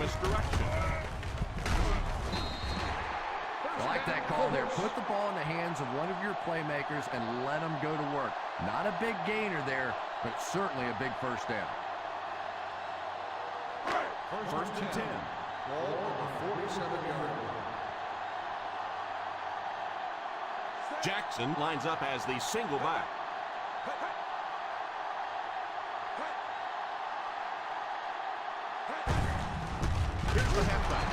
misdirection. I like that call there. Put the ball in the hands of one of your playmakers and let them go to work. Not a big gainer there, but certainly a big first down. First and 10. Ball on the 47-yard line. Jackson lines up as the single back. Here's the halfback.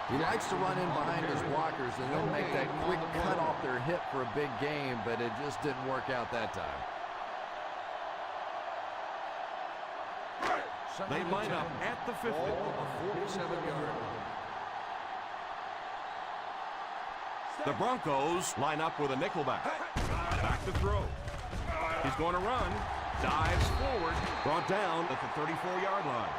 He likes to run in behind his blockers and then make that quick cut off their hip for a big game, but it just didn't work out that time. They line up at the 50. Ball on the 47-yard line. The Broncos line up with a nickelback. Back to throw. He's going to run. Dives forward. Brought down at the 34-yard line.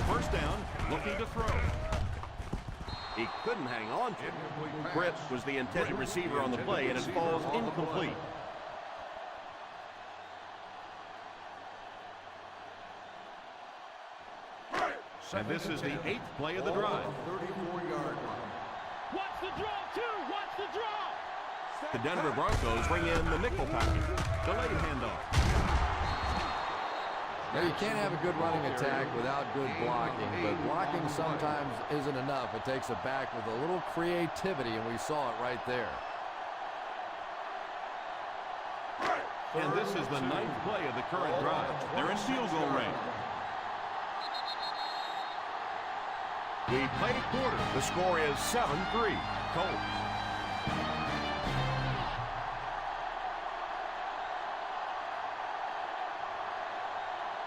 First down, looking to throw. He couldn't hang on to it. Britt was the intended receiver on the play, and it falls incomplete. And this is the 8th play of the drive. 34-yard line. Watch the draw, too! Watch the draw! The Denver Broncos bring in the nickel package. Delayed handoff. Now, you can't have a good running attack without good blocking, but blocking sometimes isn't enough. It takes a back with a little creativity, and we saw it right there. And this is the 9th play of the current drive. They're in field goal range. We played a quarter. The score is 7-3. Colts.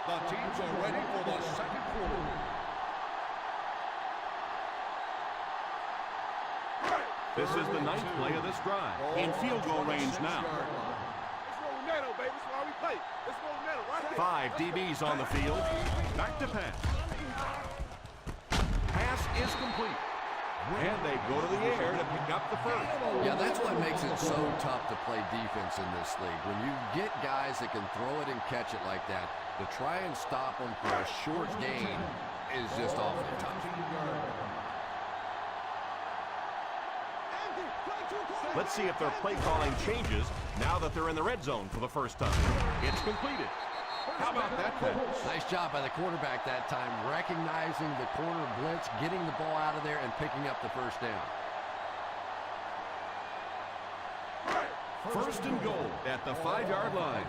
The teams are ready for the second quarter. This is the 9th play of this drive. In field goal range now. Baby. That's why we play. Let's go metal, right? 5 DBs on the field. Back to pass. Pass is complete. And they go to the air to pick up the first. Yeah, that's what makes it so tough to play defense in this league. When you get guys that can throw it and catch it like that, to try and stop them for a short gain is just awfully tough. Let's see if their play calling changes now that they're in the red zone for the first time. It's completed. How about that pass? Nice job by the quarterback that time, recognizing the corner blitz, getting the ball out of there, and picking up the first down. First and goal at the 5-yard line.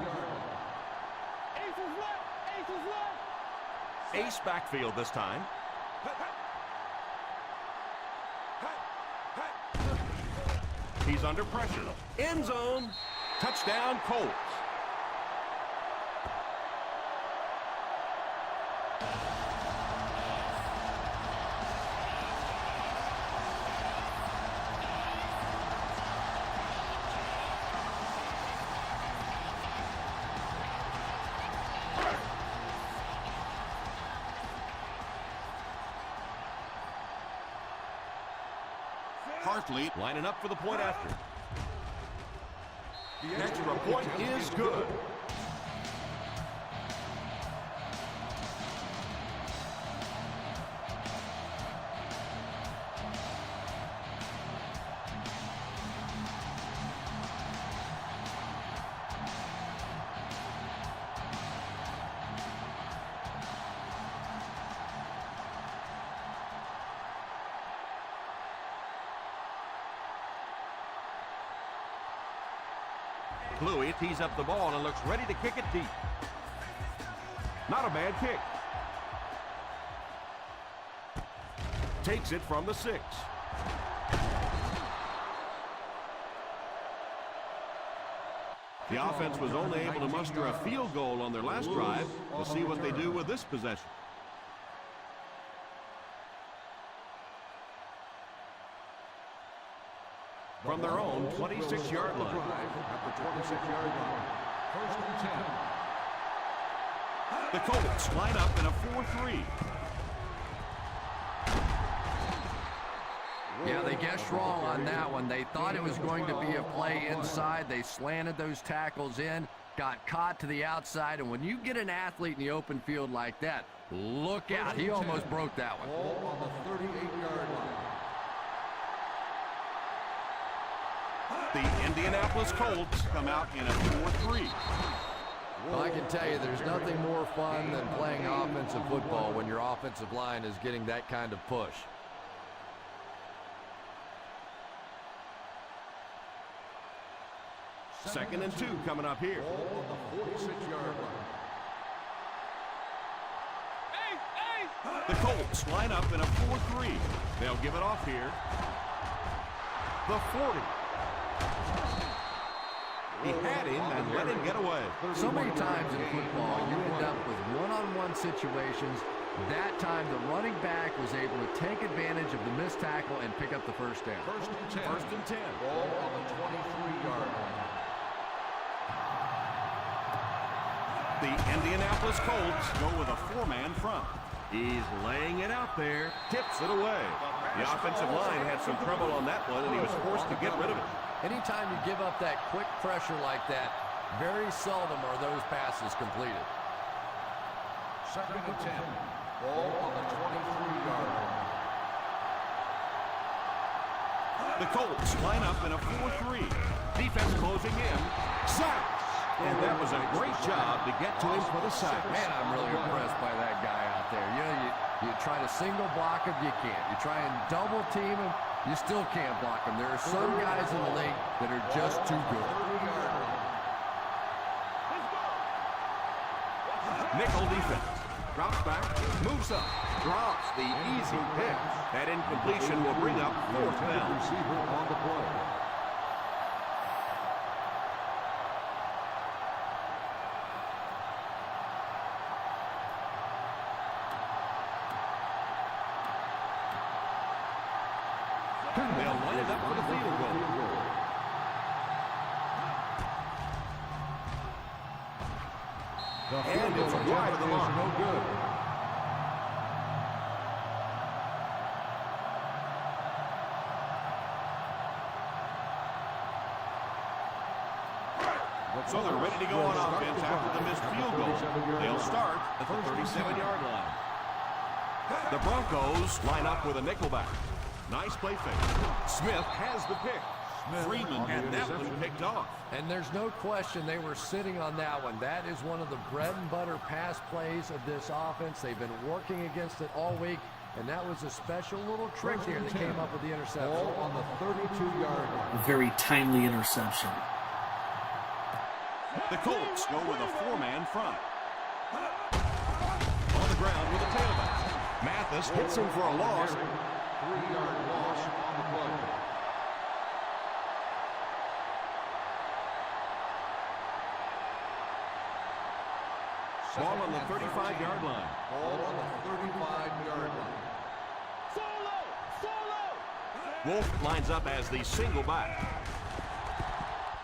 Ace backfield this time. He's under pressure. End zone. Touchdown, Colts. Hartley lining up for the point after. The extra point is good. Bluey tees up the ball and looks ready to kick it deep. Not a bad kick. Takes it from the 6. The offense was only able to muster a field goal on their last drive. We'll see what they do with this possession. from their own 26-yard line. At the 26-yard line. First and 10. The Colts line up in a 4-3. Yeah, they guessed wrong on that one. They thought it was going to be a play inside. They slanted those tackles in, got caught to the outside, and when you get an athlete in the open field like that, look out. He almost broke that one. Ball on the 38-yard line. The Indianapolis Colts come out in a 4-3. Well, I can tell you there's nothing more fun than playing offensive football when your offensive line is getting that kind of push. Second and 2 coming up here. Ball on the 46-yard line. The Colts line up in a 4-3. They'll give it off here. The 40. He had him and let him get away. So many times in football, you end up with one-on-one situations. That time, the running back was able to take advantage of the missed tackle and pick up the first down. First and 10. First and 10. Ball on the 23-yard line. The Indianapolis Colts go with a 4-man front. He's laying it out there, tips it away. The offensive line had some trouble on that one, and he was forced to get rid of it. Anytime you give up that quick pressure like that, very seldom are those passes completed. Second and 10. Ball on the 23-yard line. The Colts line up in a 4-3. Defense closing in. Sacks! And that was a great job to get to him for the sack. Man, I'm really impressed by that guy out there. You know, you try to single block him, you can't. You try and double team him, you still can't block him. There are some guys in the league that are just too good. Nickel defense. Drops back, moves up, drops the easy pick. That incompletion will bring up 4th down. Receiver on the play. They'll line it up for the field goal. And it's wide of the mark. No good. So they're ready to go on offense after the missed field goal. They'll start at the 37-yard line. The Broncos line up with a nickelback. Nice play fake. Smith has the pick. Freeman had that one picked off. And there's no question they were sitting on that one. That is one of the bread and butter pass plays of this offense. They've been working against it all week, and that was a special little trick here that came up with the interception. Ball on the 32-yard line. A very timely interception. The Colts go with a 4-man front. On the ground with a tailback. Mathis hits him for a loss. 3-yard loss on the play. Ball on the 35-yard line. Ball on the 35-yard line. Wolf lines up as the single back.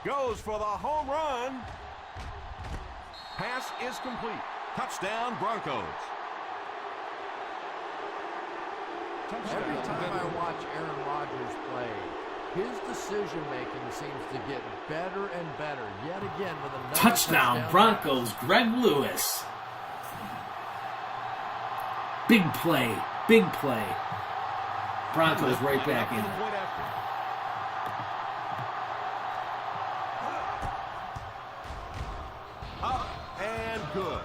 Goes for the home run. Pass is complete. Touchdown, Broncos. Every time I watch Aaron Rodgers play, his decision-making seems to get better and better. Yet again with another Touchdown, Broncos, Greg Lewis. Big play, big play. Broncos right back in it. Up and good.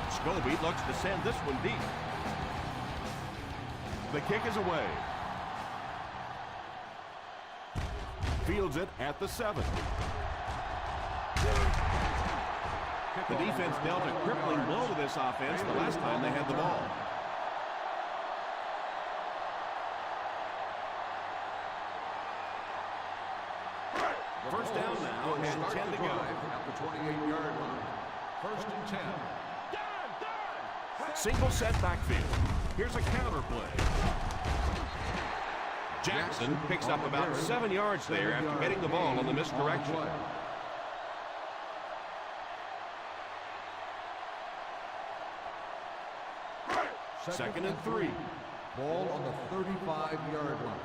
Scobie looks to send this one deep. The kick is away. Fields it at the 7. The defense dealt a crippling blow to this offense the last time they had the ball. First down now, and 10 to go. At the 28-yard line. First and 10. Single set backfield. Here's a counter play. Jackson picks up about 7 yards there after getting the ball on the misdirection. Second and 3. Ball on the 35-yard line.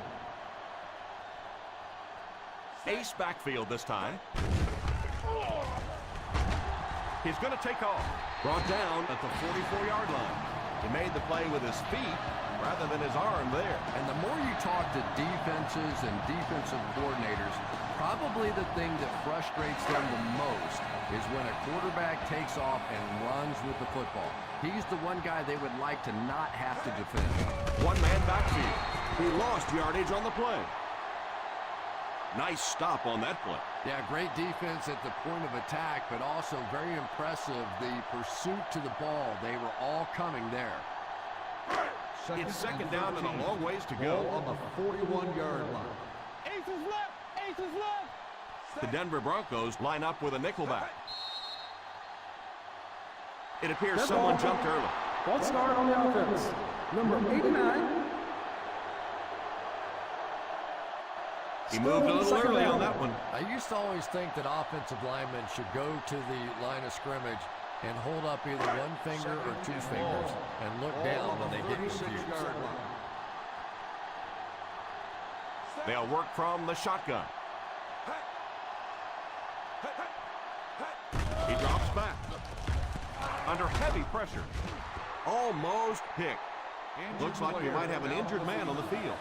Ace backfield this time. He's going to take off. Brought down at the 44-yard line. He made the play with his feet rather than his arm there. And the more you talk to defenses and defensive coordinators, probably the thing that frustrates them the most is when a quarterback takes off and runs with the football. He's the one guy they would like to not have to defend. One-man backfield. He lost yardage on the play. Nice stop on that play. Yeah, great defense at the point of attack, but also very impressive the pursuit to the ball. They were all coming there. It's second down and a long ways to Ball go. on the 41-yard line. Ace is left. Ace is left. The Denver Broncos line up with a nickelback. It appears someone jumped early. False start on the offense. Number 89. He moved a little Second early down. on that one. I used to always think that offensive linemen should go to the line of scrimmage and hold up either one finger or two fingers and look down when they get confused. 36-yard line. They'll work from the shotgun. He drops back. Under heavy pressure. Almost picked. Looks like we might have an injured man on the field.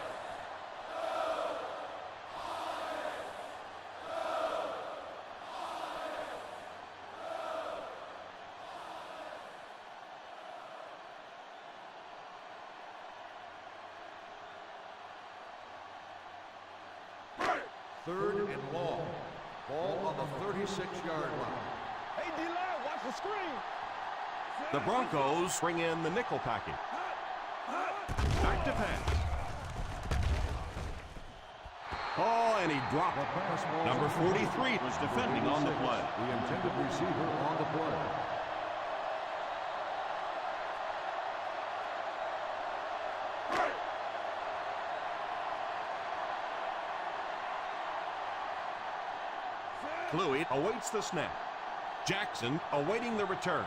Third and long. Ball on the 36-yard line. Hey, D-line, watch the screen. The Broncos bring in the nickel package. Back to pass. Oh, and he dropped The it. pass ball Number 43 was defending on the play. The intended receiver on the play. Fluid awaits the snap. Jackson awaiting the return.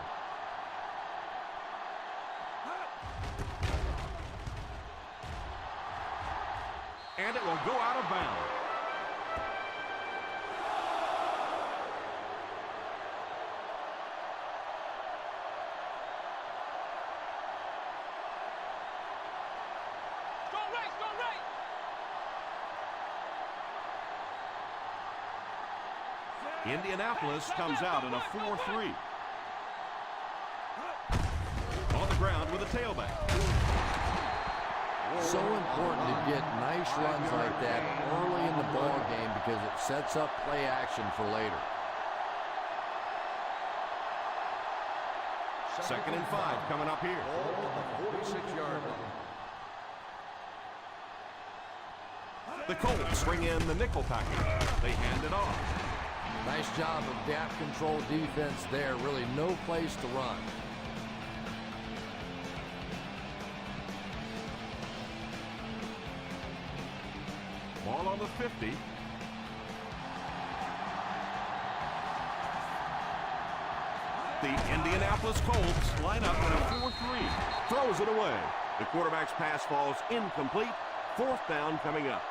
And it will go out of bounds. Go right, go right. Indianapolis comes out in a 4-3. On the ground with a tailback. So important to get nice runs like that early in the ball game because it sets up play action for later. Second and 5 coming up here. Ball on the 46-yard line. The Colts bring in the nickel package. They hand it off. Nice job of gap control defense there. Really no place to run. Ball on the 50. The Indianapolis Colts line up in a 4-3. Throws it away. The quarterback's pass falls incomplete. Fourth down coming up.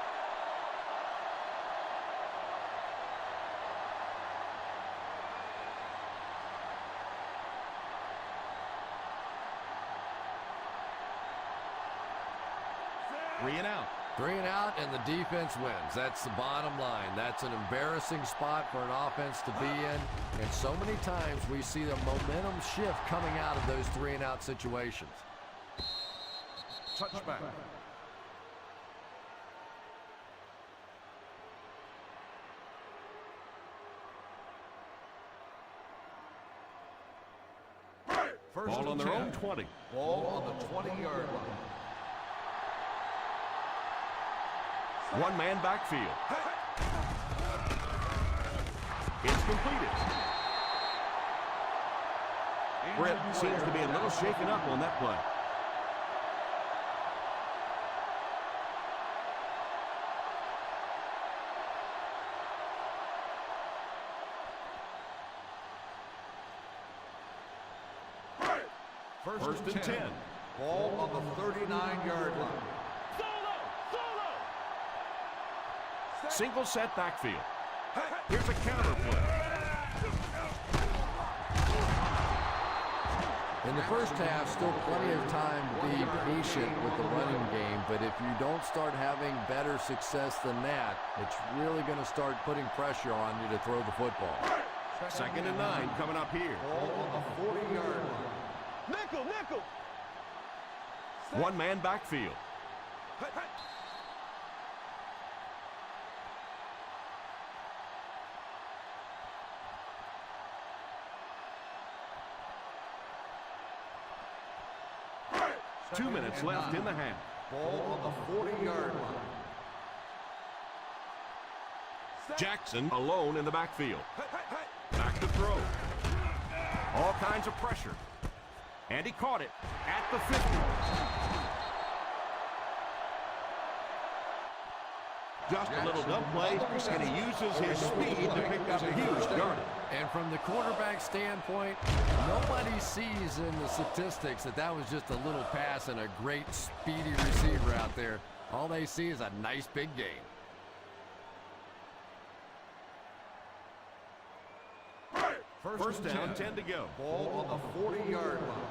Three and out. 3 and out, and the defense wins. That's the bottom line. That's an embarrassing spot for an offense to be in. And so many times we see the momentum shift coming out of those 3 and out situations. Touchback. Ball on their own 20. Ball on the 20-yard line. One man backfield. It's completed. Britt seems to be a little shaken up on that play. First and 10. Ball on the 39-yard line. Single set backfield. Here's a counter play. In the first half, still plenty of time to be patient with the running game, but if you don't start having better success than that, it's really going to start putting pressure on you to throw the football. Second and 9 coming up here. Ball on the 40-yard line. Nickel. One man backfield. Two minutes left in the half. Ball on the 40-yard line. Jackson alone in the backfield. Back to throw. All kinds of pressure. And he caught it at the 50. Just a little dump play, and he uses his speed to pick up a huge yardage. And from the quarterback standpoint, nobody sees in the statistics that was just a little pass and a great speedy receiver out there. All they see is a nice big gain. First down, 10 to go. Ball on the 40-yard line.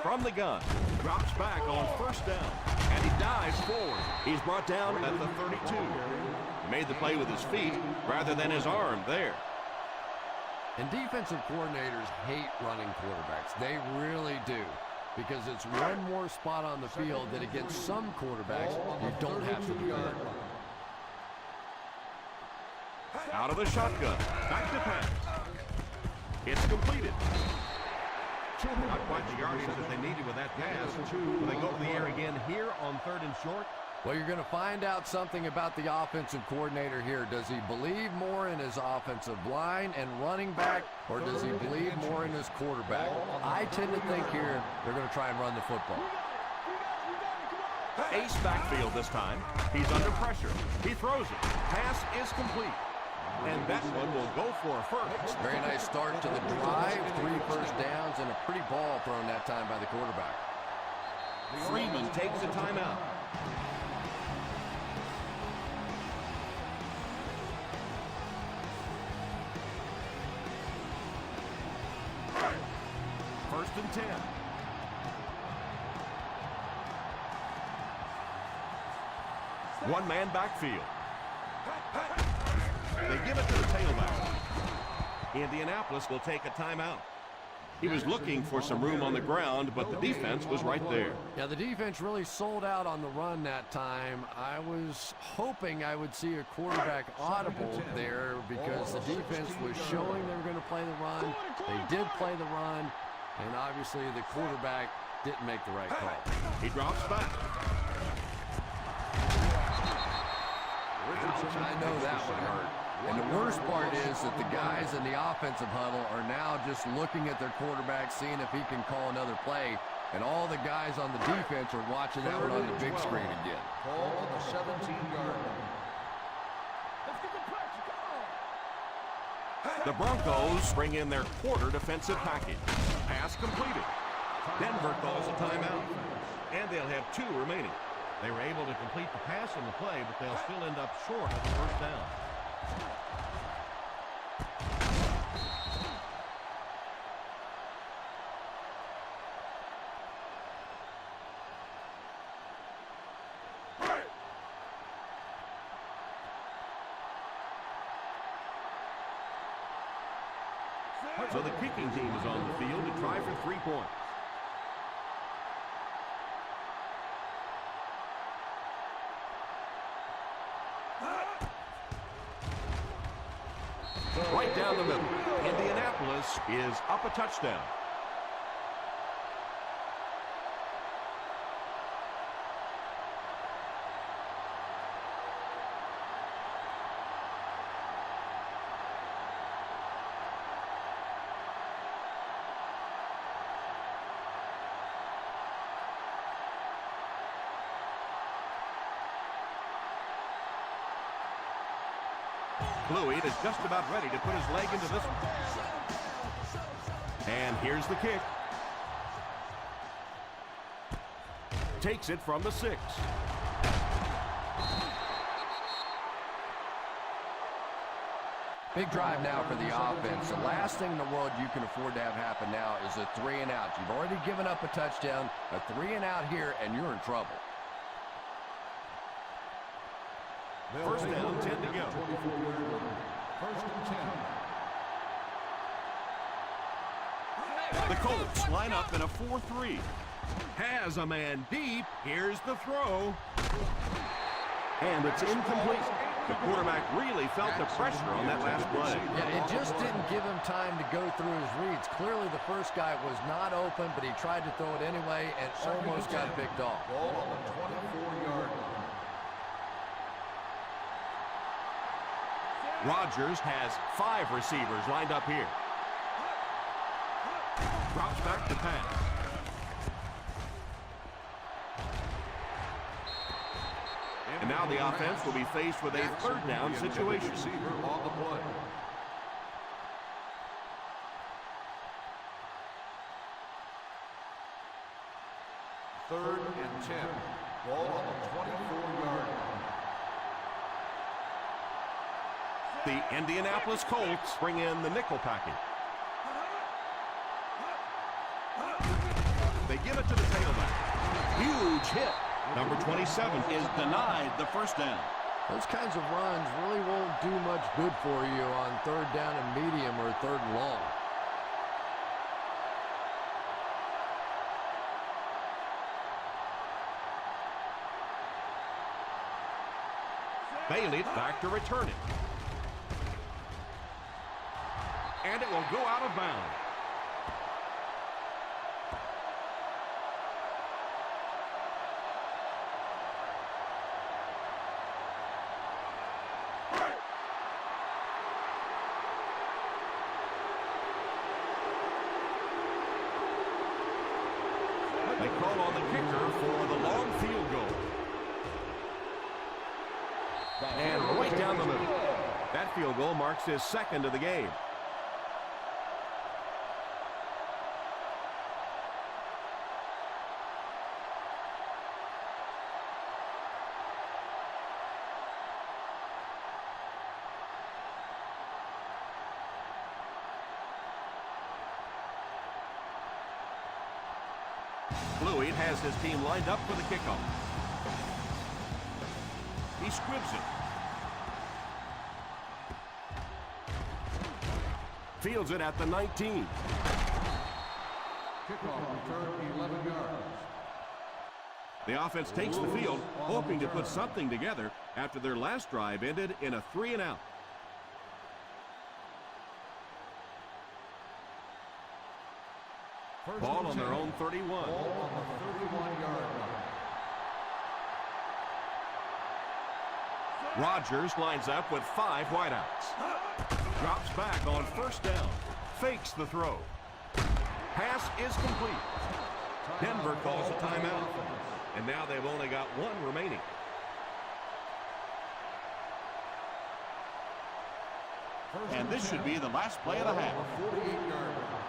From the gun, drops back on first down, and he dives forward. He's brought down at the 32. He made the play with his feet rather than his arm there. And defensive coordinators hate running quarterbacks. They really do. Because it's one more spot on the field that against some quarterbacks, you don't have to do that. Out of the shotgun, back to pass. It's completed. Not quite the yardage that they needed with that pass. Will they go to the air again here on third and short? Well, you're going to find out something about the offensive coordinator here. Does he believe more in his offensive line and running back, or does he believe more in his quarterback? I tend to think here they're going to try and run the football. Ace backfield this time. He's under pressure. He throws it. Pass is complete. And that one will go for a first. Very nice start to the drive. 3 first downs and a pretty ball thrown that time by the quarterback. Freeman takes a timeout. First and 10. One man backfield. They give it to the tailback. Indianapolis will take a timeout. He was looking for some room on the ground, but the defense was right there. Yeah, the defense really sold out on the run that time. I was hoping I would see a quarterback audible there because the defense was showing they were going to play the run. They did play the run, and obviously the quarterback didn't make the right call. He drops back. I know that one hurt. And the worst part is that the guys in the offensive huddle are now just looking at their quarterback, seeing if he can call another play. And all the guys on the defense are watching that one on the big screen again. Ball on the 17-yard line. The Broncos bring in their quarter defensive package. Pass completed. Denver calls a timeout. And they'll have 2 remaining. They were able to complete the pass on the play, but they'll still end up short of the first down. So the kicking team is on the field to try for 3 points. Right right down the middle. Indianapolis is up a touchdown. Fluid is just about ready to put his leg into this one. And here's the kick. Takes it from the 6. Big drive now for the offense. The last thing in the world you can afford to have happen now is a 3-and-out. You've already given up a touchdown, a 3-and-out here, and you're in trouble. First down, 10 to go. First and 10. The Colts line up in a 4-3. Has a man deep. Here's the throw. And it's incomplete. The quarterback really felt the pressure on that last play. Yeah, it just didn't give him time to go through his reads. Clearly the first guy was not open, but he tried to throw it anyway and almost got picked off. Ball on the 24-yard line. Rodgers has 5 receivers lined up here. Drops back to pass. And now the offense will be faced with a 3rd down situation. Receiver on the play. Third and 10. Ball on the 24-yard line. The Indianapolis Colts bring in the nickel package. They give it to the tailback. Huge hit. Number 27 is denied the first down. Those kinds of runs really won't do much good for you on 3rd down and medium or 3rd and long. Bailey back to return it. And it will go out of bounds. They call on the kicker for the long field goal. And right down the middle. That field goal marks his 2nd of the game. Fluid has his team lined up for the kickoff. He squibs it. Fields it at the 19. Kickoff return 11 yards. The offense takes the field, hoping to put something together after their last drive ended in a 3-and-out. Ball on their own 31. Ball on the 31-yard line. Rodgers lines up with 5 wideouts. Drops back on 1st down. Fakes the throw. Pass is complete. Denver calls a timeout. And now they've only got 1 remaining. And this should be the last play of the half. 48-yard line.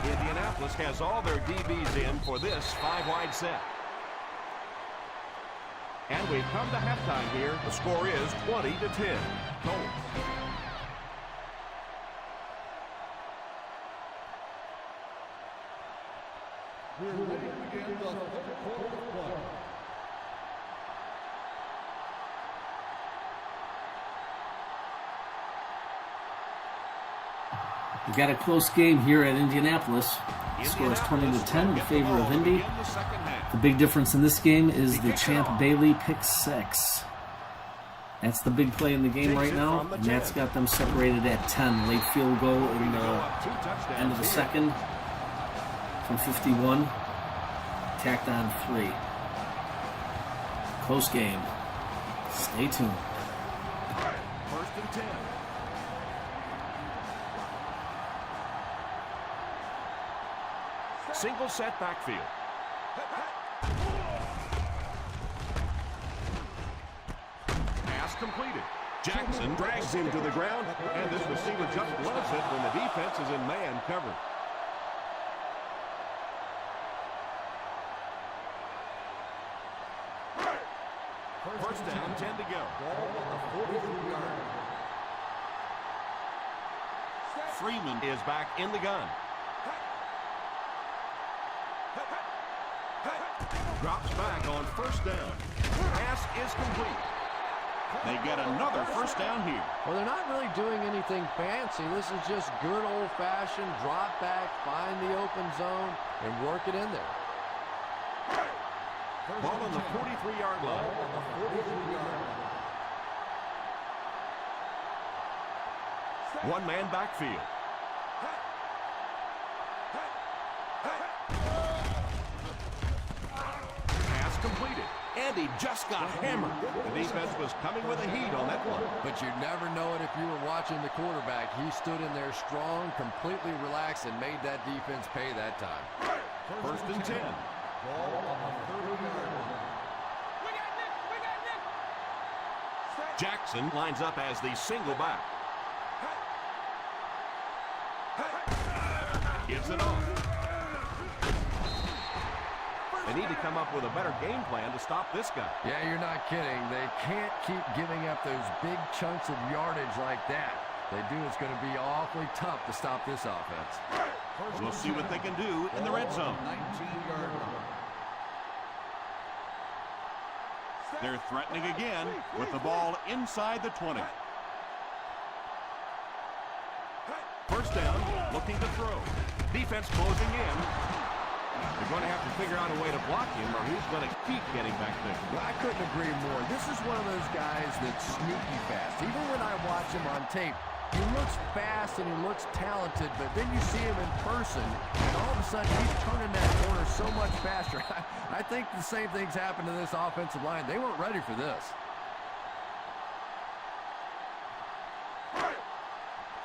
Indianapolis has all their DBs in for this 5-wide set. And we've come to halftime here. The score is 20-10. Colts. We're ready to begin the 3rd quarter of play. We got a close game here at Indianapolis. The score is 20-10 in favor of Indy. The big difference in this game is the champ Bailey pick 6. That's the big play in the game right now, and that's got them separated at 10. Late field goal in the end of the second from 51. Tacked on 3. Close game. Stay tuned. 1st and 10. Single set backfield. Pass completed. Jackson drags him to the ground, and this receiver just loves it when the defense is in man coverage. First down, 10 to go. Freeman is back in the gun. Drops back on 1st down. Pass is complete. They get another 1st down here. Well, they're not really doing anything fancy. This is just good old-fashioned drop back, find the open zone, and work it in there. Ball on the 43-yard line. One-man backfield. Pass completed. And he just got hammered. The defense was coming with a heat on that one. But you'd never know it if you were watching the quarterback. He stood in there strong, completely relaxed, and made that defense pay that time. 1st and 10. Jackson lines up as the single back. Gives it off. They need to come up with a better game plan to stop this guy. Yeah, you're not kidding. They can't keep giving up those big chunks of yardage like that. They do, it's going to be awfully tough to stop this offense. We'll see what they can do in the red zone. 19-yard line. They're threatening again with the ball inside the 20. 1st down, looking to throw. Defense closing in. They're going to have to figure out a way to block him, or he's going to keep getting back there. Well, I couldn't agree more. This is one of those guys that's sneaky fast. Even when I watch him on tape, he looks fast and he looks talented, but then you see him in person, and all of a sudden he's turning that corner so much faster. I think the same thing's happened to this offensive line. They weren't ready for this.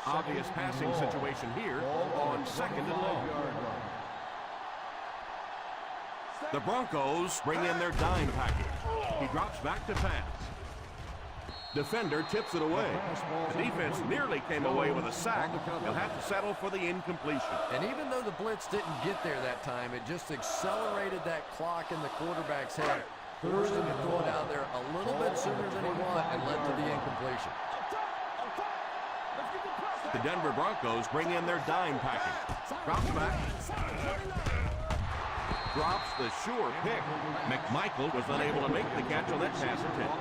Obvious passing situation here on 2nd and long. The Broncos bring in their dime package. He drops back to pass. Defender tips it away. The defense nearly came away with a sack. They'll have to settle for the incompletion. And even though the blitz didn't get there that time, it just accelerated that clock in the quarterback's head, forced him to throw it out there a little bit sooner than he wanted, and led to the incompletion. The Denver Broncos bring in their dime package. Drops back. Drops the sure pick. McMichael was unable to make the catch on that pass attempt.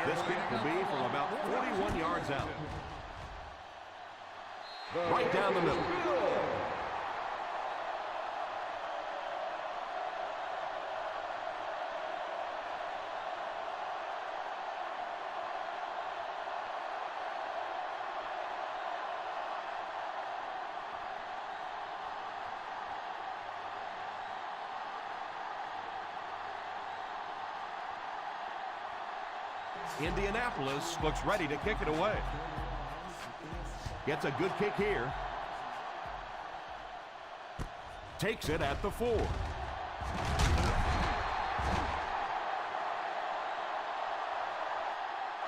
This kick will be from about 41 yards out. Right down the middle. Indianapolis looks ready to kick it away. Gets a good kick here. Takes it at the 4. All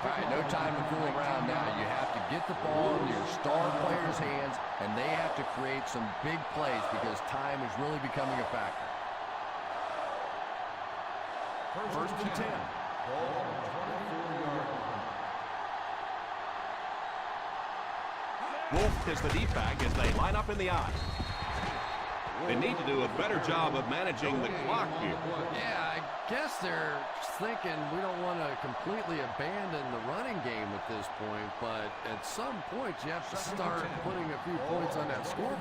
right, no time to fool around now. You have to get the ball in your star players' hands, and they have to create some big plays because time is really becoming a factor. 1st and 10. Wolf is the deep back as they line up in the I. They need to do a better job of managing the clock here. Yeah, I guess they're thinking we don't want to completely abandon the running game at this point, but at some point you have to start putting a few points on that scoreboard.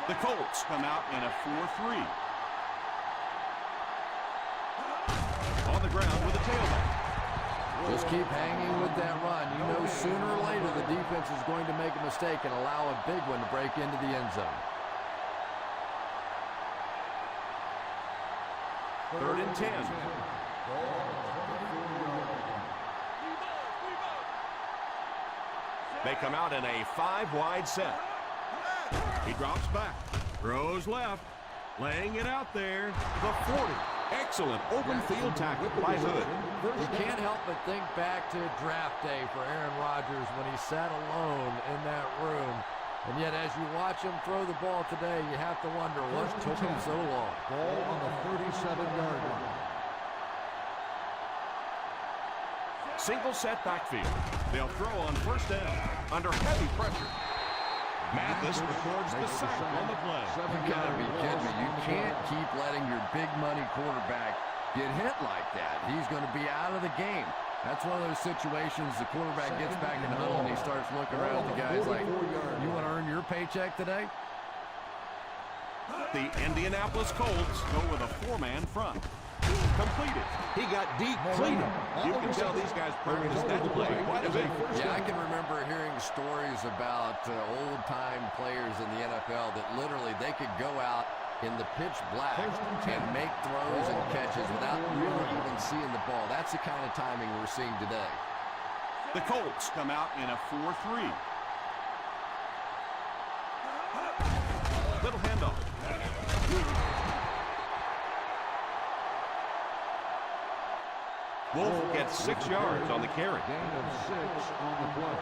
The Colts come out in a 4-3. On the ground with a tailback. Just keep hanging with that run. You know sooner or later the defense is going to make a mistake and allow a big one to break into the end zone. 3rd and 10. They come out in a 5-wide set. He drops back, throws left, laying it out there. The 40. Excellent open field tackle by Hood. You can't help but think back to draft day for Aaron Rodgers when he sat alone in that room. And yet as you watch him throw the ball today, you have to wonder what took him so long. Ball on the 37-yard line. Single set backfield. They'll throw on 1st down under heavy pressure. Mathis records the sack on the play. You gotta be kidding me. You can't keep letting your big money quarterback get hit like that. He's going to be out of the game. That's one of those situations the quarterback gets back in the huddle and he starts looking around at the guys like, you want to earn your paycheck today? The Indianapolis Colts go with a 4-man front. Completed. He got deep clean. You can tell these guys practiced that play quite a bit. Yeah, I can remember hearing stories about old-time players in the NFL that literally they could go out in the pitch black and make throws and catches without really even seeing the ball. That's the kind of timing we're seeing today. The Colts come out in a 4-3. Little handoff. Wolf gets 6 yards on the carry. Gain of 6 on the play.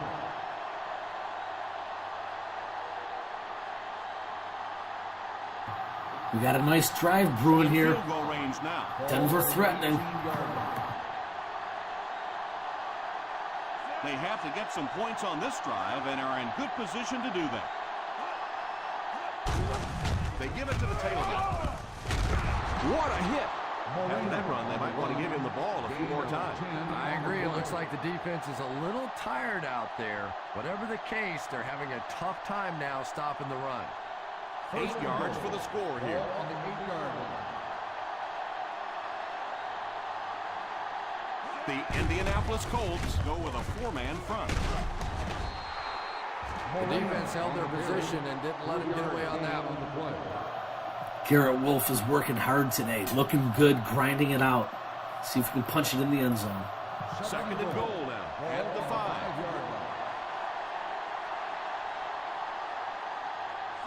We got a nice drive brewing here. Field goal range now. Denver threatening. They have to get some points on this drive and are in good position to do that. They give it to the tailback. What a hit! After that run, they might want to give him the ball a few more times. I agree. It looks like the defense is a little tired out there. Whatever the case, they're having a tough time now stopping the run. 8 yards for the score here. On the 8-yard line. The Indianapolis Colts go with a 4-man front. The defense held their position and didn't let him get away on that one. Garrett Wolf is working hard today. Looking good, grinding it out. See if we can punch it in the end zone. 2nd and goal now at the 5.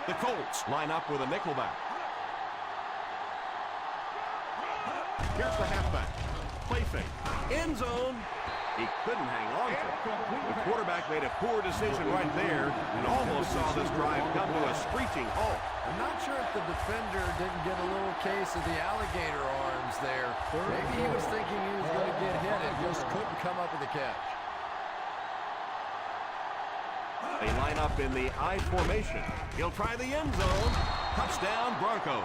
The Colts line up with a nickelback. Here's the halfback. Play fake. End zone. He couldn't hang on to it. The quarterback made a poor decision right there and almost saw this drive come to a screeching halt. I'm not sure if the defender didn't get a little case of the alligator arms there. Maybe he was thinking he was going to get hit and just couldn't come up with a catch. They line up in the I formation. He'll try the end zone. Touchdown, Broncos.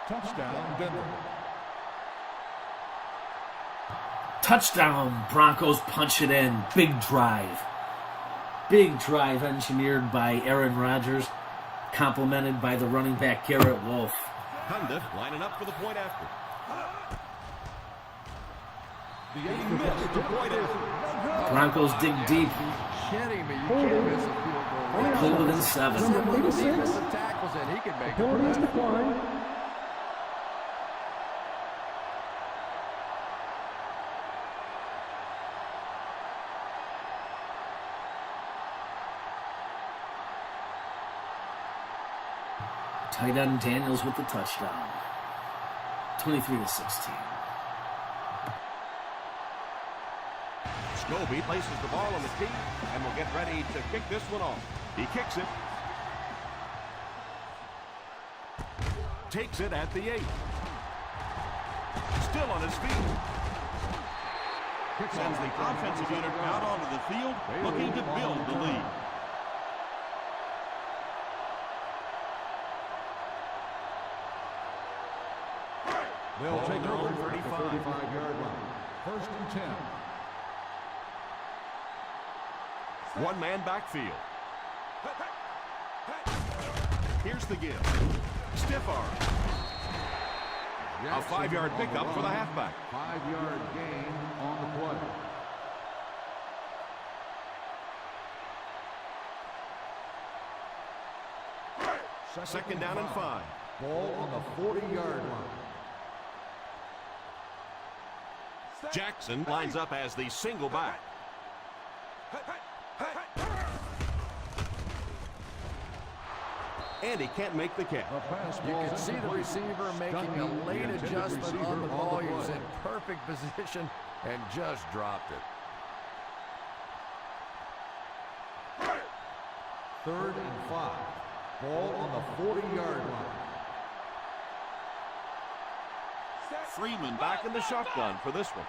Touchdown, Denver. Touchdown, Broncos punch it in. Big drive. Big drive engineered by Aaron Rodgers, complemented by the running back Garrett Wolf. Cundiff lining up for the point after. The 8 missed the point after. Broncos dig deep. Kidding me, you can't miss a field goal. Pull within 7. Number 86, Defensive tackles in, he can make penalty is it. declined. Tight end Daniels with the touchdown. 23-16. Scobie places the ball on the tee and will get ready to kick this one off. He kicks it. Takes it at the 8. Still on his feet. sends the offensive unit out onto the field, looking to build the lead. They'll take their over own at the 35. 35-yard line. First and 10. One-man backfield. Here's the give. Stiff arm. A 5-yard pickup for the halfback. 5-yard gain on the play. Second down and 5. Ball on the 40-yard line. Jackson lines up as the single back. And he can't make the catch. You can see the receiver making a late adjustment on the ball. He was in perfect position and just dropped it. Third and 5. Ball on the 40-yard line. Freeman back in the shotgun for this one.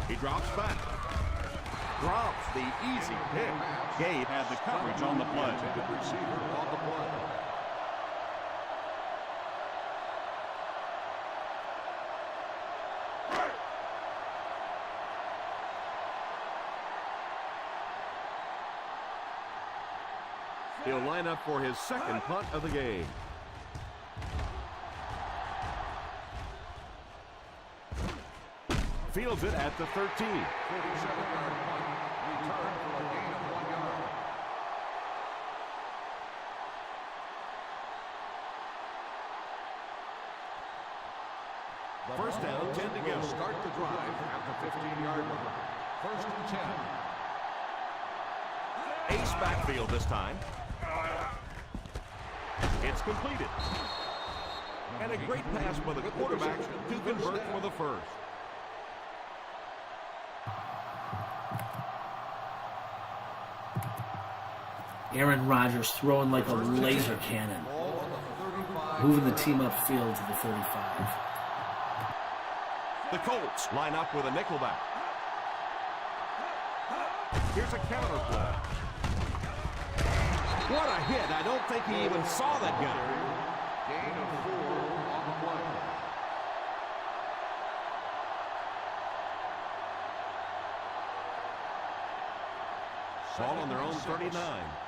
He drops back. Drops the easy pick. Gabe had the coverage on the play. Intended receiver on the play. He'll line up for his second punt of the game. Fields it at the 13. 47-yard punt. Return for a gain of 1 yard. First down, 10 to go. Start the drive at the 15-yard line. First and 10. Ace backfield this time. It's completed. And a great pass by the quarterback to convert for the first. Aaron Rodgers throwing like a laser cannon. Moving the team upfield to the 35. The Colts line up with a nickelback. Here's a counter play. What a hit. I don't think he even saw that guy. Gain of 4 on the play. Ball on their own 39.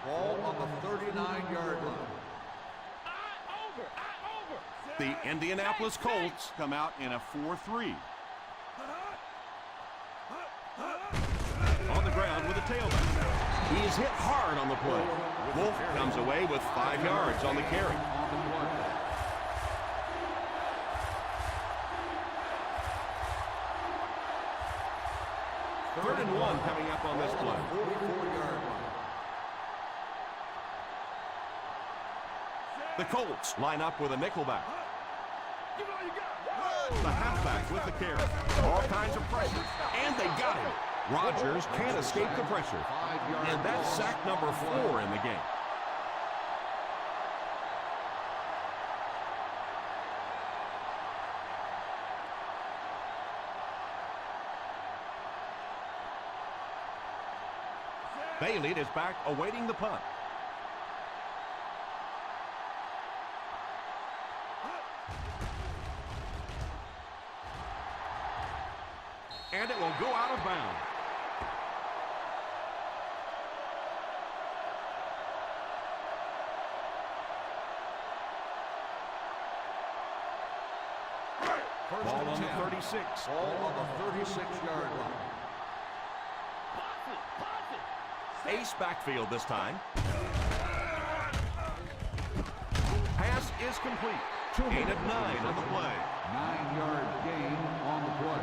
Ball on the 39-yard line. The Indianapolis Colts come out in a 4-3. On the ground with a tailback. He is hit hard on the play. Wolf comes away with 5 yards on the carry. On the play. Third and 1 coming up on this play. 44-yard line. The Colts line up with a nickelback. The halfback with the carry. All kinds of pressure. And they got him. Rodgers can't escape the pressure. And that's sack number 4 in the game. Bailey is back awaiting the punt. And it will go out of bounds. Ball on the 36. Ball on the 36-yard line. Ace backfield this time. Pass is complete. Gain of 9 on the play. 9-yard gain on the play.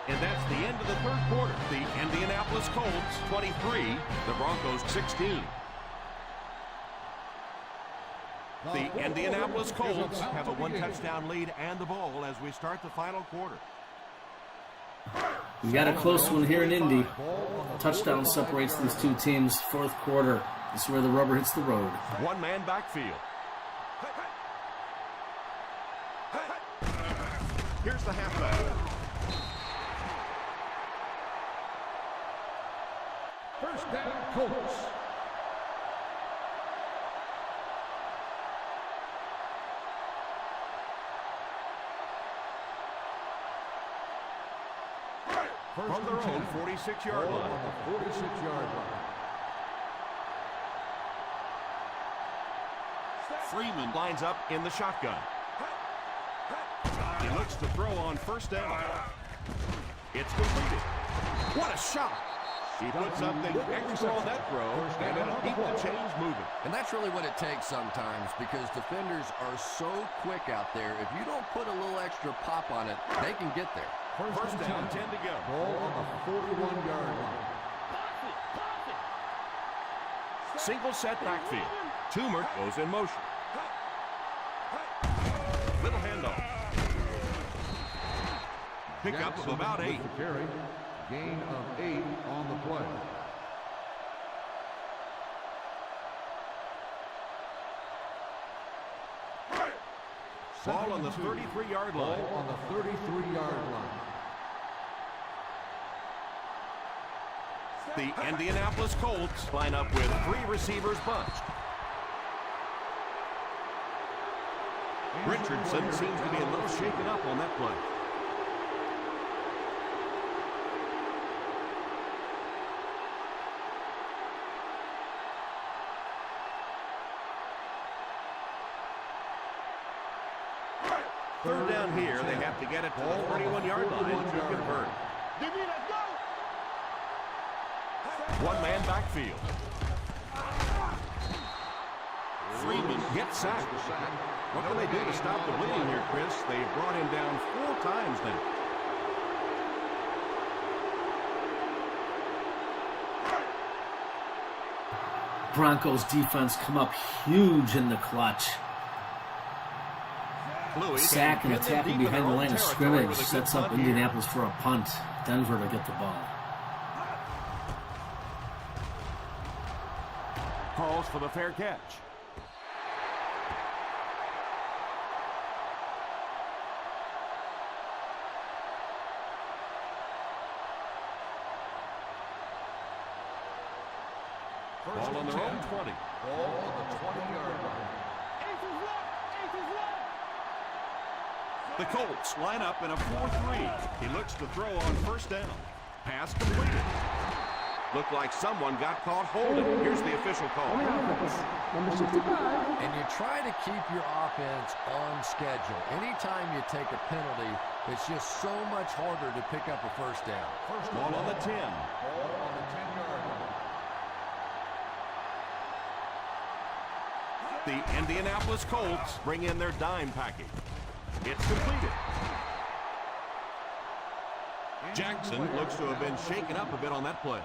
And that's the end of the third quarter. The Indianapolis Colts 23, the Broncos 16. The Indianapolis Colts have a 1-touchdown lead and the ball as we start the final quarter. We got a close one here in Indy. Touchdown separates these two teams. Fourth quarter. This is where the rubber hits the road. One-man backfield. Here's the halfback. First down, Colts. From their own 46-yard line. On the 46-yard line. Freeman lines up in the shotgun. He looks to throw on first down. It's completed. What a shot! He put something extra on that throw, and it'll keep the chains moving. And that's really what it takes sometimes, because defenders are so quick out there. If you don't put a little extra pop on it, they can get there. First down, 10 to go. Ball on the 41-yard line. Single set backfield. Toomer goes in motion. Little handoff. Pickup of about 8. With the carry. Gain of 8 on the play. Ball on the 33-yard line. Ball on the 33-yard line. The Indianapolis Colts line up with 3 receivers bunched. Richardson seems to be a little shaken up on that play. Third down here, they have to get it to the 41-yard line to convert. One-man backfield. Freeman gets sacked. What can they do to stop the bleeding here, Chris? They've brought him down 4 times now. Broncos defense come up huge in the clutch. Louis Sack and can get them attacking deep in behind their the own line of territory scrimmage with a good sets up punt here. Indianapolis for a punt. Denver to get the ball. Calls for the fair catch. Ball on their own 20. Ball on the 20-yard line. The Colts line up in a 4-3. He looks to throw on first down. Pass completed. Looked like someone got caught holding. Here's the official call. On the offense, number 65. And you try to keep your offense on schedule. Anytime you take a penalty, it's just so much harder to pick up a first down. Ball on the 10. Ball on the 10-yard line. The Indianapolis Colts bring in their dime package. It's completed. Jackson looks to have been shaken up a bit on that play.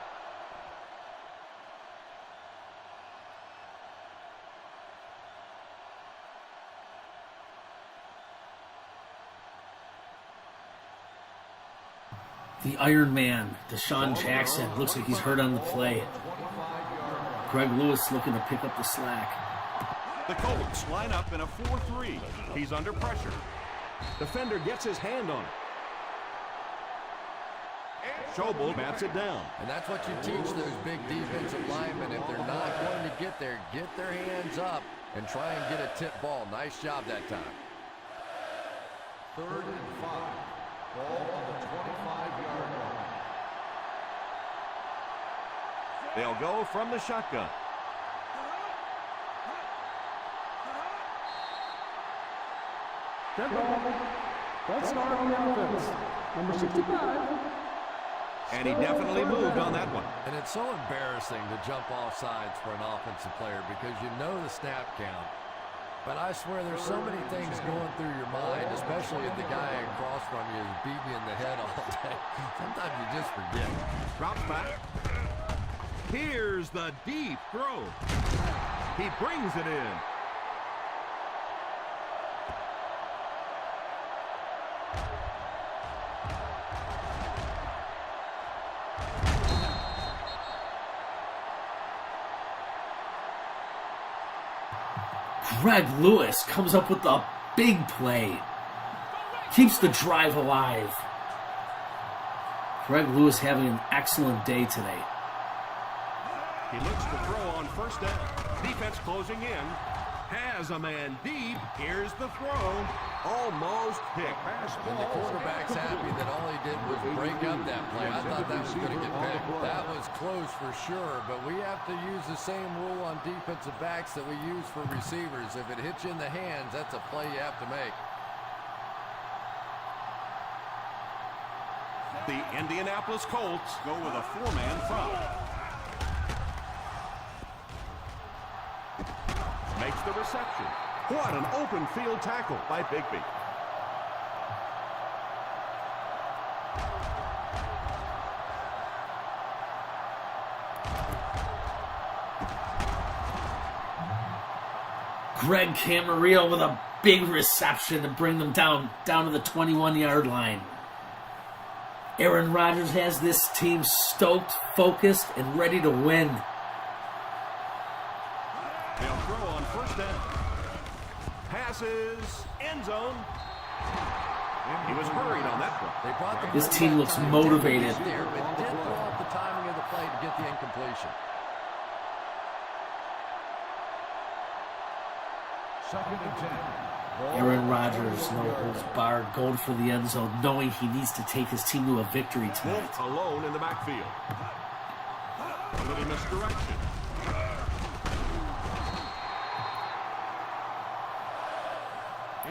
The Iron Man, Deshaun Jackson, looks like he's hurt on the play. Greg Lewis looking to pick up the slack. The Colts line up in a 4-3. He's under pressure. Defender gets his hand on it. Schobel bats it down. And that's what you teach those big defensive linemen. If they're not going to get there, get their hands up and try and get a tip ball. Nice job that time. 3rd and 5. Ball on the 25-yard line. They'll go from the shotgun. Dead ball. False start on the offense, number 65. And he definitely moved on that one. And it's so embarrassing to jump off sides for an offensive player because you know the snap count. But I swear there's so many things going through your mind, especially if the guy across from you is beating you in the head all day. Sometimes you just forget. Drops back. Here's the deep throw. He brings it in. Greg Lewis comes up with a big play. Keeps the drive alive. Greg Lewis having an excellent day today. He looks to throw on first down. Defense closing in. Has a man deep. Here's the throw. Almost picked. And the quarterback's happy that all he did was break up that play. I thought that was going to get picked. That was close for sure, but we have to use the same rule on defensive backs that we use for receivers. If it hits you in the hands, that's a play you have to make. The Indianapolis Colts go with a 4-man front. Makes the reception. What an open field tackle by Bigby. Greg Camarillo with a big reception to bring them down to the 21-yard line. Aaron Rodgers has this team stoked, focused, and ready to win. They'll throw on first down. Passes, end zone. He was hurried on that one. This team looks motivated. There, but did throw off the timing of the play to get the incompletion. 2nd and 10. Aaron Rodgers, no holds barred, going for the end zone, knowing he needs to take his team to a victory tonight. Wolf alone in the backfield. A little misdirection.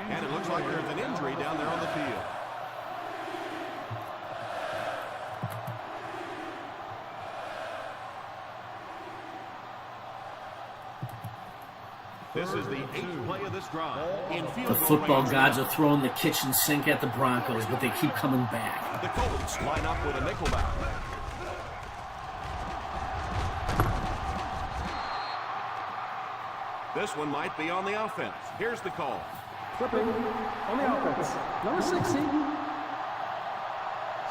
And it looks like there's an injury down there on the field. This is the 8th play of this drive. In field The goal football range. gods are throwing the kitchen sink at the Broncos, but they keep coming back. The Colts line up with a nickelback. This one might be on the offense. Here's the call. Flipping on the offense. Number 60.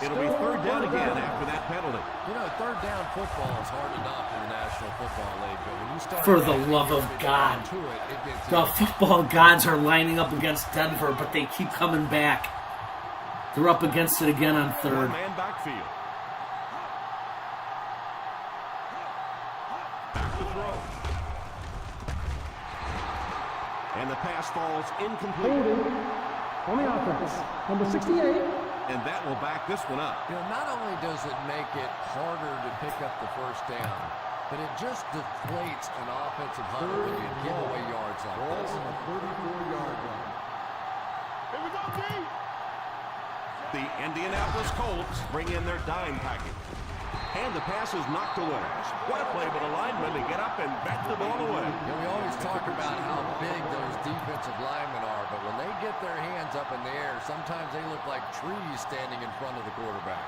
It'll be 3rd down again after that penalty. You know, 3rd down football is hard enough in the National Football League, but when you start For the love of God. to it gets The football gods are lining up against Denver, but they keep coming back. They're up against it again on 3rd. One-man backfield. Back to throw. And the pass falls incomplete. Holding on the offense. Number 68. And that will back this one up. You know, not only does it make it harder to pick up the first down, but it just deflates an offensive hunter when you give away yards like Ball this. on the 34-yard line. Here we go, D. The Indianapolis Colts bring in their dime package. And the pass is knocked away. What a play by the lineman to get up and bat the ball away. You know, we always talk about how big those defensive linemen are, but when they get their hands up in the air, sometimes they look like trees standing in front of the quarterback.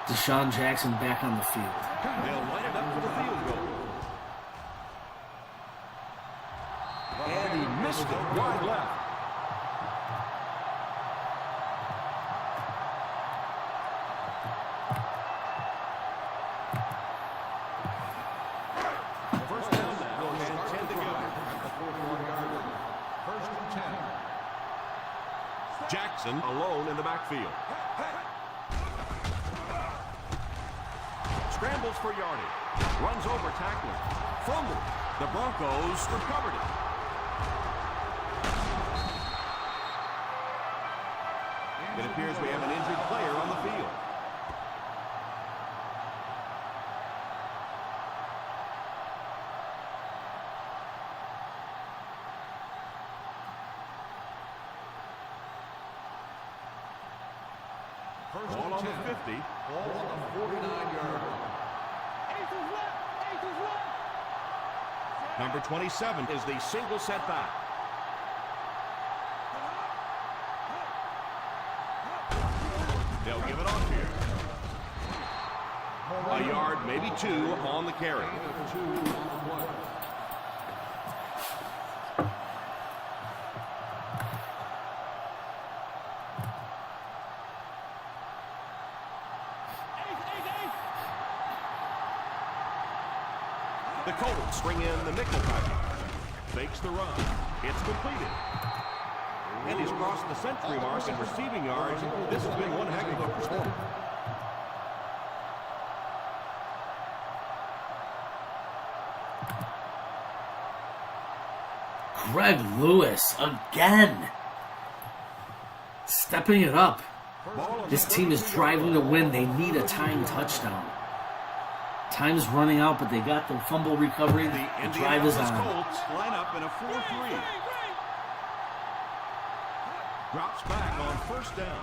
Deshaun Jackson back on the field. They'll line it up for the field goal. And he missed it wide left. First down now, and 10 to go. At the 44-yard line. 1st and 10. Jackson alone in the backfield. Scrambles for yardage. Runs over tackler. Fumble. The Broncos recovered it. It appears we have an injured player on the field. Ball on the 50. Ball on the 49-yard line. Number 27 is the single setback. They'll give it off here. A yard, maybe 2 on the carry. The Colts bring in the nickel package. fakes the run. It's completed. And he's crossed the century mark in receiving yards. This has been one heck of a performance. Greg Lewis again. Stepping it up. This team is driving to win. They need a tying touchdown. Time's running out, but they got the fumble recovery. The drive is on. Colts line up in a 4-3. Drops back on first down.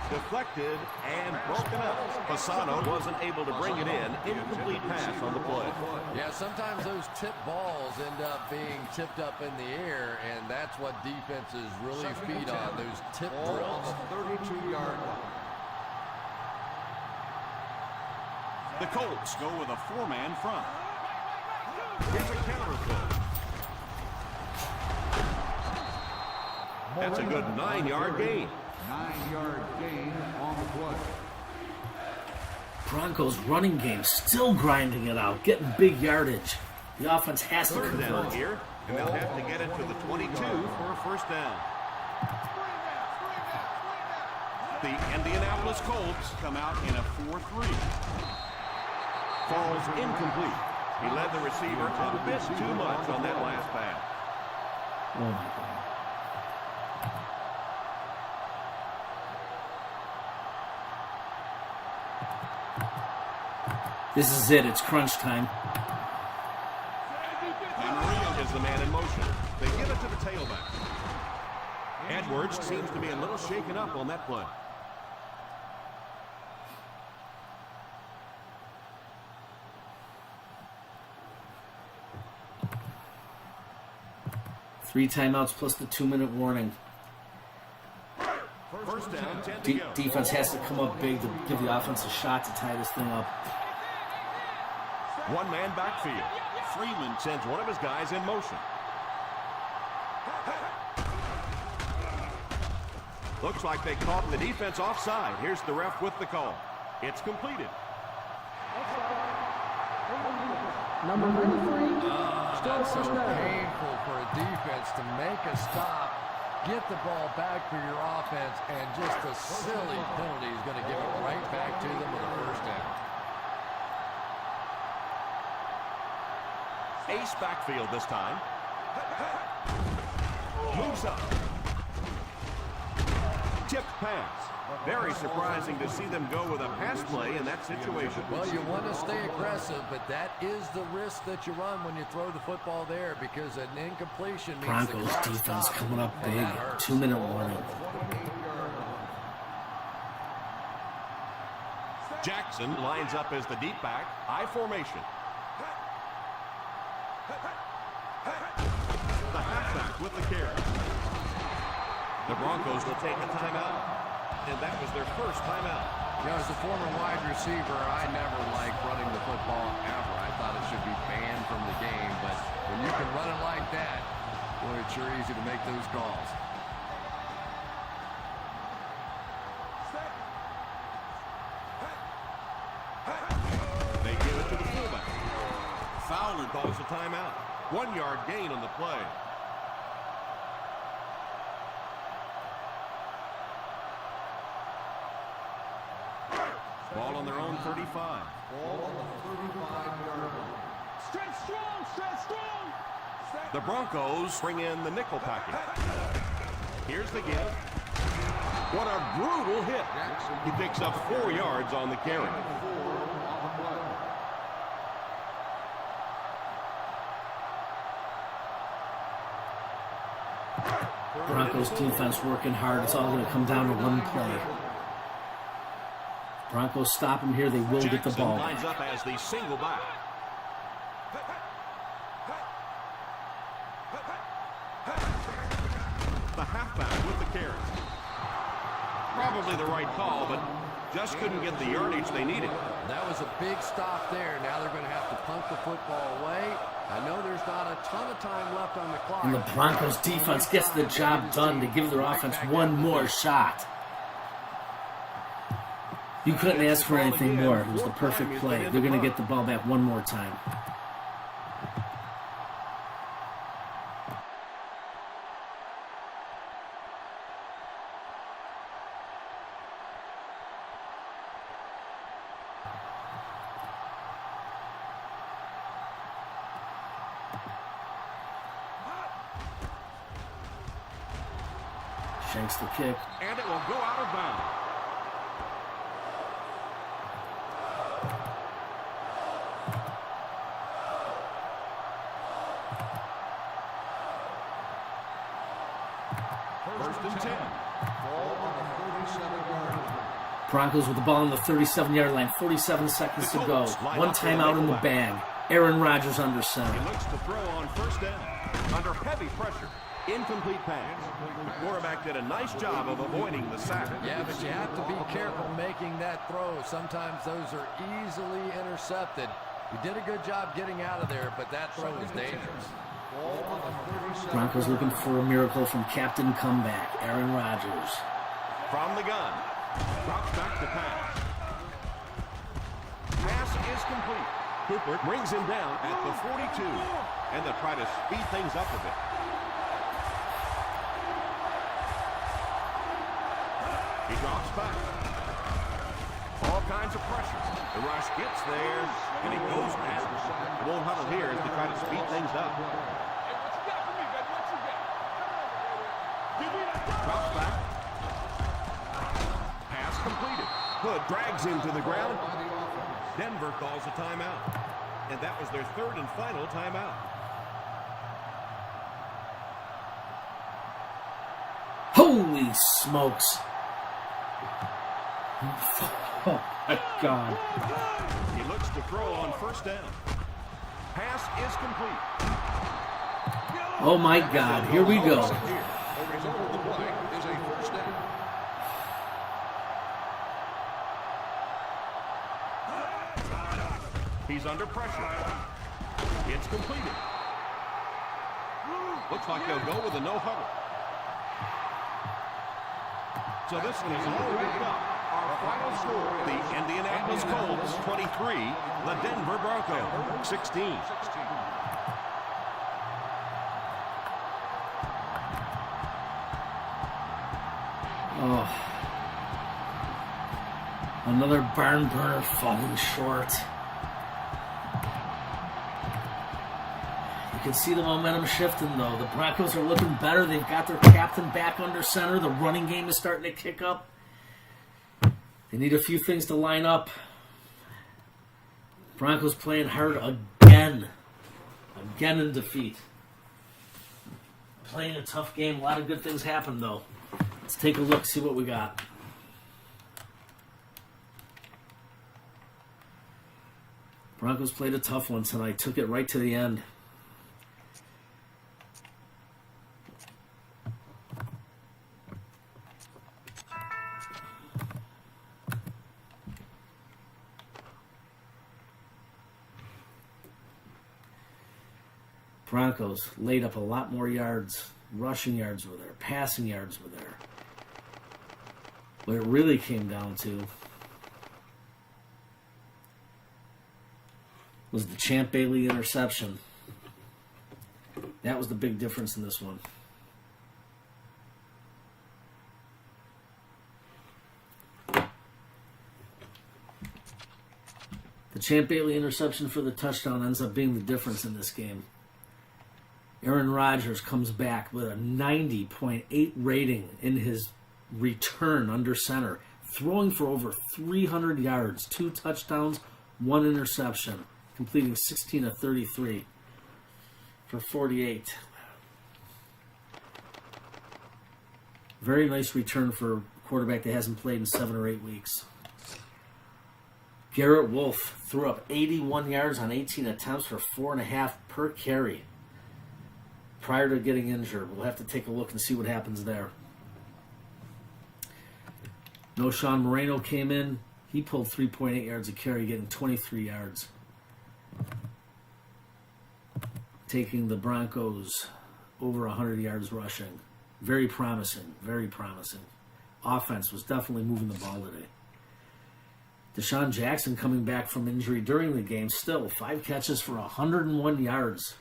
Deflected and broken up. Fasano wasn't able to bring it in. Incomplete pass on the play. Yeah, sometimes those tip balls end up being tipped up in the air, and that's what defenses really feed on, those tip drills. 32-yard line. The Colts go with a 4-man front. Here's a counter play. That's a good 9-yard gain. 9-yard gain on the play. Broncos running game still grinding it out, getting big yardage. The offense has to Third down convert. here, and they'll have to get it to the 22 for a first down. The Indianapolis Colts come out in a 4-3. Falls incomplete. He led the receiver a bit too much on that last pass. Oh my God. This is it. It's crunch time. And Maria is the man in motion. They give it to the tailback. Edwards seems to be a little shaken up on that play. Three timeouts plus the 2-minute warning. First down, 10 to go. Defense has to come up big to give the offense a shot to tie this thing up. One-man backfield. Freeman sends one of his guys in motion. Looks like they caught the defense offside. Here's the ref with the call. It's completed. Number 93. That's so painful for a defense to make a stop, get the ball back for your offense, and just a silly penalty is going to give it right back to them with a first down. Ace backfield this time. Moves up. Tipped pass. Very surprising to see them go with a pass play in that situation. Well, you want to stay aggressive, but that is the risk that you run when you throw the football there, because an incompletion means Broncos the clock defense stops, coming up and big. that hurts. 2-minute warning. Jackson lines up as the deep back. I formation. The halfback with the carry. The Broncos will take a timeout. And that was their first timeout. You know, as a former wide receiver, I never liked running the football ever. I thought it should be banned from the game. But when you can run it like that, boy, it's sure easy to make those calls. They give it to the fullback. Fowler calls a timeout. 1-yard gain on the play. Ball on their own 35. Ball on the 35-yard line. Stretch strong, stretch strong. The Broncos bring in the nickel package. Here's the give. What a brutal hit. He picks up 4 yards on the carry. Broncos defense working hard. It's all going to come down to one play. Broncos stop him here. They will get the Jackson ball lines back. up as the single back. The halfback with the carry. Probably the right call, but just couldn't get the yardage they needed. That was a big stop there. Now they're going to have to punt the football away. I know there's not a ton of time left on the clock. And the Broncos defense gets the job done to give their offense one more shot. You couldn't ask for anything more. It was the perfect play. They're going to get the ball back one more time. Shanks the kick. And it will go out of bounds. First and 10. Ball on the 37-yard line. Broncos with the ball on the 37-yard line. 47 seconds to go. One timeout in the bag. Aaron Rodgers under He center. looks to throw on first down. Under heavy pressure. Incomplete pass. The quarterback did a nice job of avoiding the sack. Yeah, but you have to be careful making that throw. Sometimes those are easily intercepted. He did a good job getting out of there, but that throw is dangerous. Ball on the 37. Broncos looking for a miracle from Captain Comeback, Aaron Rodgers. From the gun. Drops back to pass. Pass is complete. Cooper brings him down at the 42. And they'll try to speed things up a bit. He drops back. All kinds of pressure. The rush gets there, and he goes past. The won't huddle here as they try to speed things up. Hey, what you got for me, baby? What you got? Come on, baby. Give me that. Drops back. Pass completed. Hood drags him to the ground. Denver calls a timeout. And that was their third and final timeout. Holy smokes. Oh, my God. He looks to throw on first down. Pass is complete. Oh, my God. Here we go. The result of the play is a first down. He's under pressure. It's completed. Looks like they'll go with a no huddle. So this one is all wrapped up. Our final score, the Indianapolis Colts 23, the Denver Broncos 16. Oh. Another barn burner falling short. You can see the momentum shifting, though. The Broncos are looking better. They've got their captain back under center. The running game is starting to kick up. They need a few things to line up. Broncos playing hard again. Again in defeat. Playing a tough game. A lot of good things happened, though. Let's take a look, see what we got. Broncos played a tough one tonight. Took it right to the end. Broncos laid up a lot more yards. Rushing yards were there. Passing yards were there. What it really came down to was the Champ Bailey interception. That was the big difference in this one. The Champ Bailey interception for the touchdown ends up being the difference in this game. Aaron Rodgers comes back with a 90.8 rating in his return under center, throwing for over 300 yards, 2 touchdowns, 1 interception, completing 16 of 33 for 48. Very nice return for a quarterback that hasn't played in 7 or 8 weeks. Garrett Wolfe threw up 81 yards on 18 attempts for 4.5 per carry prior to getting injured. We'll have to take a look and see what happens there. Noshawn Moreno came in. He pulled 3.8 yards a carry, getting 23 yards. Taking the Broncos over 100 yards rushing. Very promising, very promising. Offense was definitely moving the ball today. Deshaun Jackson coming back from injury during the game, still 5 catches for 101 yards.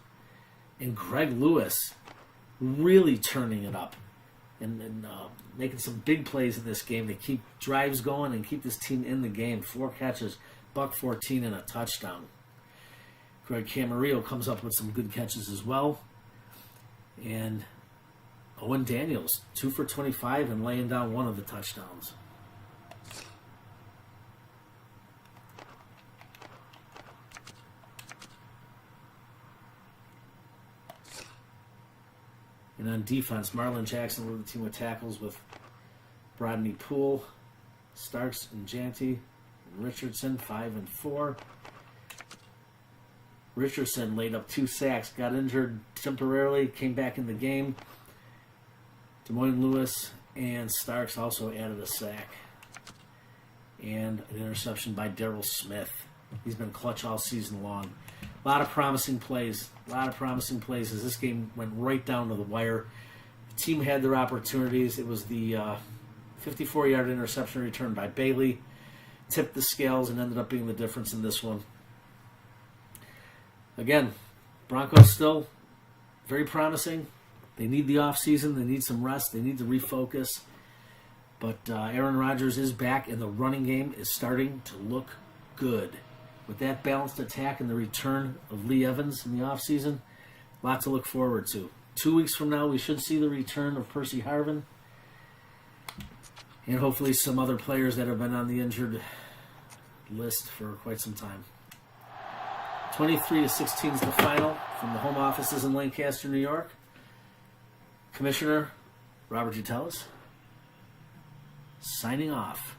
And Greg Lewis really turning it up and making some big plays in this game to keep drives going and keep this team in the game. 4 catches, $114 and a touchdown. Greg Camarillo comes up with some good catches as well. And Owen Daniels, 2 for 25 and laying down one of the touchdowns. And on defense, Marlon Jackson led the team with tackles with Rodney Poole, Starks and Janty, and Richardson, 5 and 4. Richardson laid up 2 sacks, got injured temporarily, came back in the game. Des Moines Lewis and Starks also added a sack. And an interception by Darrell Smith. He's been clutch all season long. A lot of promising plays as this game went right down to the wire. The team had their opportunities. It was the 54-yard interception return by Bailey. Tipped the scales and ended up being the difference in this one. Again, Broncos still very promising. They need the offseason. They need some rest. They need to refocus. But Aaron Rodgers is back, and the running game is starting to look good. With that balanced attack and the return of Lee Evans in the offseason, a lot to look forward to. 2 weeks from now, we should see the return of Percy Harvin. And hopefully some other players that have been on the injured list for quite some time. 23-16 is the final from the home offices in Lancaster, New York. Commissioner Robert Jutelis signing off.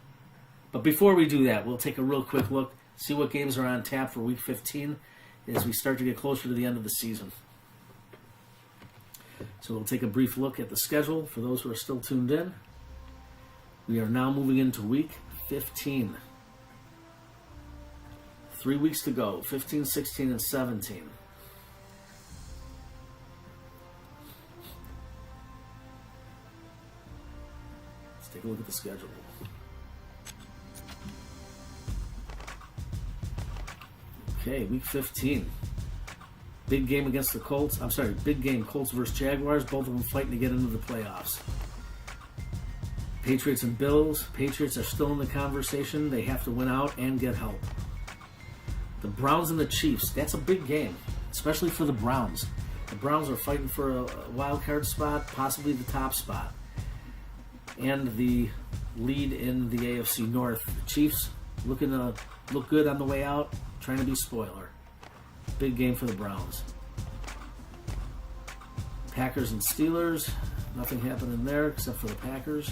But before we do that, we'll take a real quick look, see what games are on tap for Week 15 as we start to get closer to the end of the season. So we'll take a brief look at the schedule for those who are still tuned in. We are now moving into Week 15. 3 weeks to go, 15, 16, and 17. Let's take a look at the schedule. Okay, Week 15. Big game against the Colts. Big game, Colts versus Jaguars. Both of them fighting to get into the playoffs. Patriots and Bills. Patriots are still in the conversation. They have to win out and get help. The Browns and the Chiefs. That's a big game, especially for the Browns. The Browns are fighting for a wild card spot, possibly the top spot, and the lead in the AFC North. The Chiefs looking to look good on the way out, trying to be spoiler. Big game for the Browns. Packers and Steelers. Nothing happening there except for the Packers.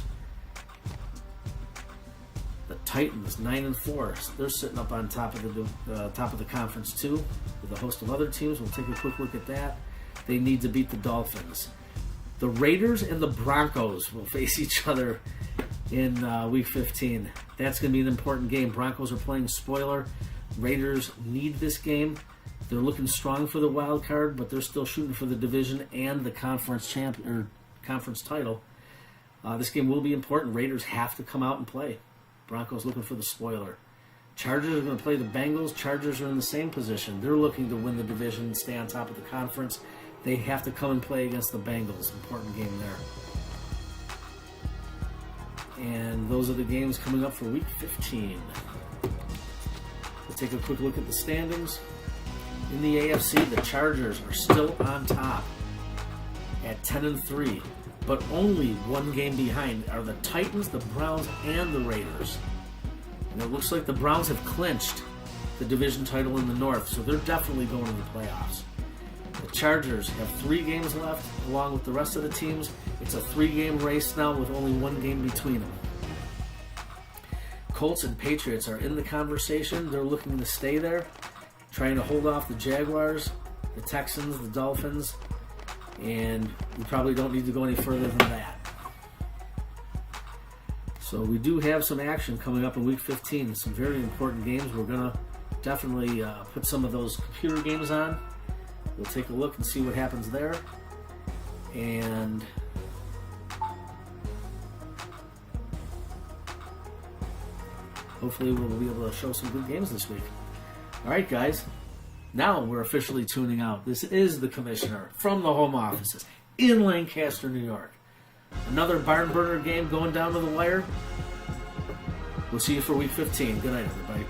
The Titans, 9-4. They're sitting up on top of the conference too, with a host of other teams. We'll take a quick look at that. They need to beat the Dolphins. The Raiders and the Broncos will face each other in Week 15. That's going to be an important game. Broncos are playing spoiler. Raiders need this game. They're looking strong for the wild card, but they're still shooting for the division and the conference conference title. This game will be important. Raiders have to come out and play. Broncos looking for the spoiler. Chargers are going to play the Bengals. Chargers are in the same position. They're looking to win the division and stay on top of the conference. They have to come and play against the Bengals. Important game there. And those are the games coming up for Week 15. We'll take a quick look at the standings. In the AFC, the Chargers are still on top at 10-3. But only one game behind are the Titans, the Browns, and the Raiders. And it looks like the Browns have clinched the division title in the North, so they're definitely going to the playoffs. The Chargers have 3 games left, along with the rest of the teams. It's a 3-game race now with only 1 game between them. Colts and Patriots are in the conversation. They're looking to stay there, trying to hold off the Jaguars, the Texans, the Dolphins, and we probably don't need to go any further than that. So we do have some action coming up in Week 15, some very important games. We're going to definitely put some of those computer games on. We'll take a look and see what happens there. And hopefully we'll be able to show some good games this week. All right, guys. Now we're officially tuning out. This is the Commissioner from the home offices in Lancaster, New York. Another barn burner game going down to the wire. We'll see you for Week 15. Good night, everybody.